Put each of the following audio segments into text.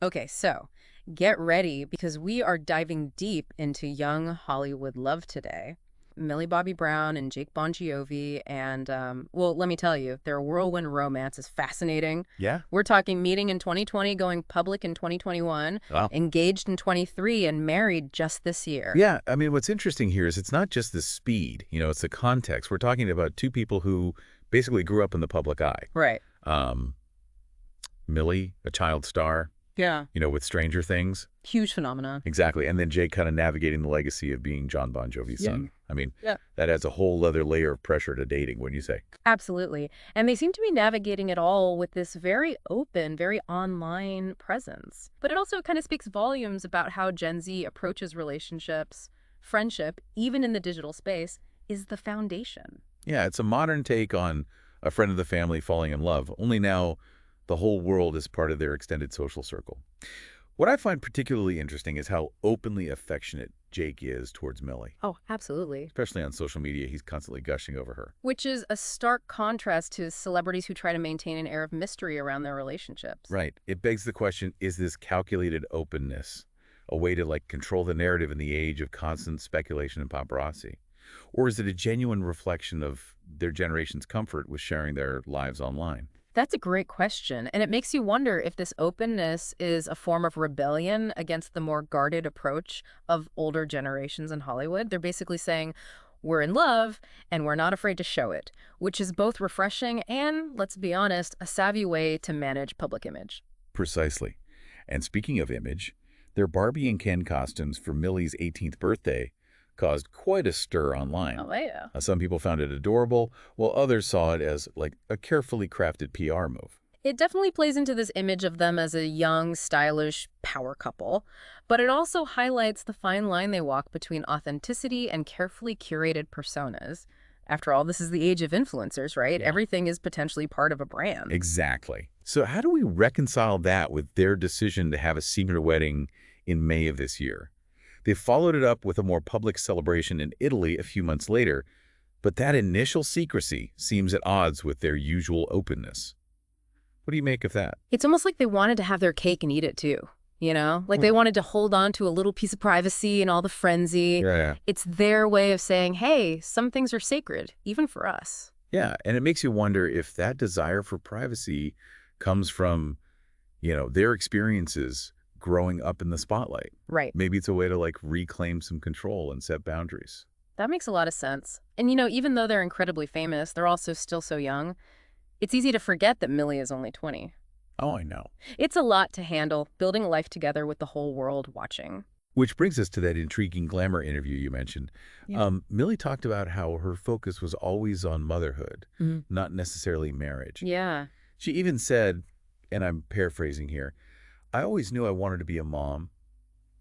Okay, so get ready because we are diving deep into young Hollywood love today. Millie Bobby Brown and Jake Bongiovi, and well, let me tell you, their whirlwind romance is fascinating. Yeah? We're talking meeting in 2020, going public in 2021, Wow. engaged in 23, and married just this year. Yeah, I mean, what's interesting here is it's not just the speed, it's the context. We're talking about two people who basically grew up in the public eye. Right. Um, Millie, a child star, Yeah. with Stranger Things. Huge phenomenon. Exactly. And then Jake kind of navigating the legacy of being John Bon Jovi's Yeah. son. I mean, Yeah. that adds a whole other layer of pressure to dating, wouldn't you say? Absolutely. And they seem to be navigating it all with this very open, very online presence. But it also kind of speaks volumes about how Gen Z approaches relationships. Friendship, even in the digital space, is the foundation. Yeah, it's a modern take on a friend of the family falling in love, only now the whole world is part of their extended social circle. What I find particularly interesting is how openly affectionate Jake is towards Millie. Oh, absolutely. Especially on social media, he's constantly gushing over her. Which is a stark contrast to celebrities who try to maintain an air of mystery around their relationships. Right. It begs the question, is this calculated openness a way to control the narrative in the age of constant speculation and paparazzi? Or is it a genuine reflection of their generation's comfort with sharing their lives online? That's a great question. And it makes you wonder if this openness is a form of rebellion against the more guarded approach of older generations in Hollywood. They're basically saying, we're in love and we're not afraid to show it, which is both refreshing and, let's be honest, a savvy way to manage public image. Precisely. And speaking of image, their Barbie and Ken costumes for Millie's 18th birthday caused quite a stir online. Oh, yeah. Some people found it adorable, while others saw it as a carefully crafted PR move. It definitely plays into this image of them as a young, stylish power couple, but it also highlights the fine line they walk between authenticity and carefully curated personas. After all, this is the age of influencers, right? Yeah. Everything is potentially part of a brand. Exactly. So how do we reconcile that with their decision to have a secret wedding in May of this year? They followed it up with a more public celebration in Italy a few months later, but that initial secrecy seems at odds with their usual openness. What do you make of that? It's almost like they wanted to have their cake and eat it too, you know? Like they wanted to hold on to a little piece of privacy and all the frenzy. Yeah. It's their way of saying, hey, some things are sacred, even for us. Yeah, and it makes you wonder if that desire for privacy comes from, their experiences growing up in the spotlight. Right. Maybe it's a way to reclaim some control and set boundaries. That makes a lot of sense. And even though they're incredibly famous, they're also still so young. It's easy to forget that Millie is only 20. Oh, I know. It's a lot to handle, building a life together with the whole world watching. Which brings us to that intriguing Glamour interview you mentioned. Yeah. Millie talked about how her focus was always on motherhood, Mhm. not necessarily marriage. Yeah. She even said, and I'm paraphrasing here, I always knew I wanted to be a mom.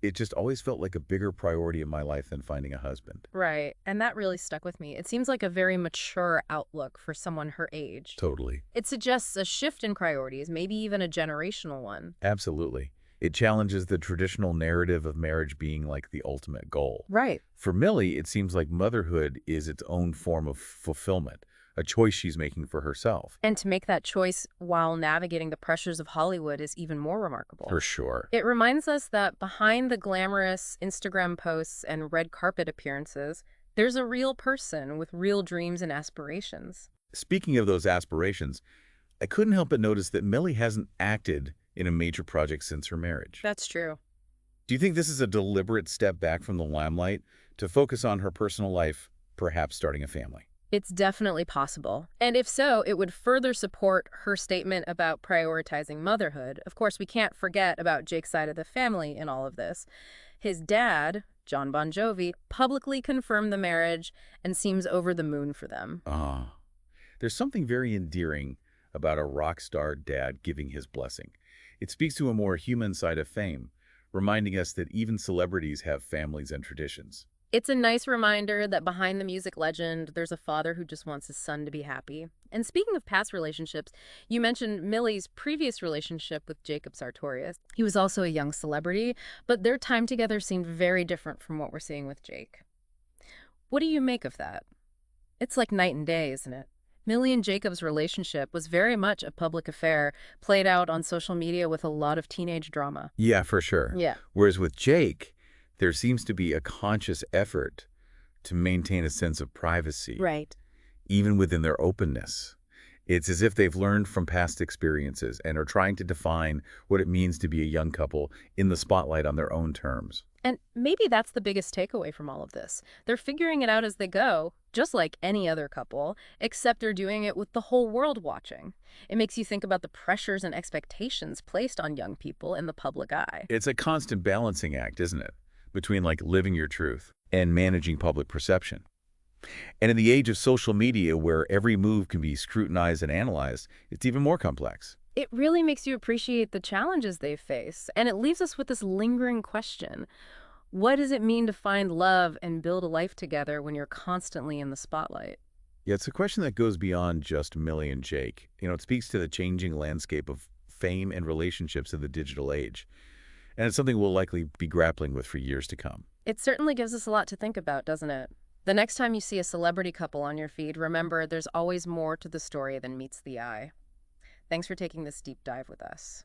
It just always felt like a bigger priority in my life than finding a husband. Right. And that really stuck with me. It seems like a very mature outlook for someone her age. Totally. It suggests a shift in priorities, maybe even a generational one. Absolutely. It challenges the traditional narrative of marriage being the ultimate goal. Right. For Millie, it seems like motherhood is its own form of fulfillment, a choice she's making for herself. And to make that choice while navigating the pressures of Hollywood is even more remarkable. For sure. It reminds us that behind the glamorous Instagram posts and red carpet appearances, there's a real person with real dreams and aspirations. Speaking of those aspirations, I couldn't help but notice that Millie hasn't acted in a major project since her marriage. That's true. Do you think this is a deliberate step back from the limelight to focus on her personal life, perhaps starting a family? It's definitely possible. And if so, it would further support her statement about prioritizing motherhood. Of course, we can't forget about Jake's side of the family in all of this. His dad, John Bon Jovi, publicly confirmed the marriage and seems over the moon for them. There's something very endearing about a rock star dad giving his blessing. It speaks to a more human side of fame, reminding us that even celebrities have families and traditions. It's a nice reminder that behind the music legend, there's a father who just wants his son to be happy. And speaking of past relationships, you mentioned Millie's previous relationship with Jacob Sartorius. He was also a young celebrity, but their time together seemed very different from what we're seeing with Jake. What do you make of that? It's like night and day, isn't it? Millie and Jacob's relationship was very much a public affair, played out on social media with a lot of teenage drama. Yeah, for sure. Yeah. Whereas with Jake, there seems to be a conscious effort to maintain a sense of privacy, Right. even within their openness. It's as if they've learned from past experiences and are trying to define what it means to be a young couple in the spotlight on their own terms. And maybe that's the biggest takeaway from all of this. They're figuring it out as they go, just like any other couple, except they're doing it with the whole world watching. It makes you think about the pressures and expectations placed on young people in the public eye. It's a constant balancing act, isn't it? Between living your truth and managing public perception. And in the age of social media where every move can be scrutinized and analyzed, it's even more complex. It really makes you appreciate the challenges they face, and it leaves us with this lingering question. What does it mean to find love and build a life together when you're constantly in the spotlight? Yeah, it's a question that goes beyond just Millie and Jake. It speaks to the changing landscape of fame and relationships in the digital age. And it's something we'll likely be grappling with for years to come. It certainly gives us a lot to think about, doesn't it? The next time you see a celebrity couple on your feed, remember there's always more to the story than meets the eye. Thanks for taking this deep dive with us.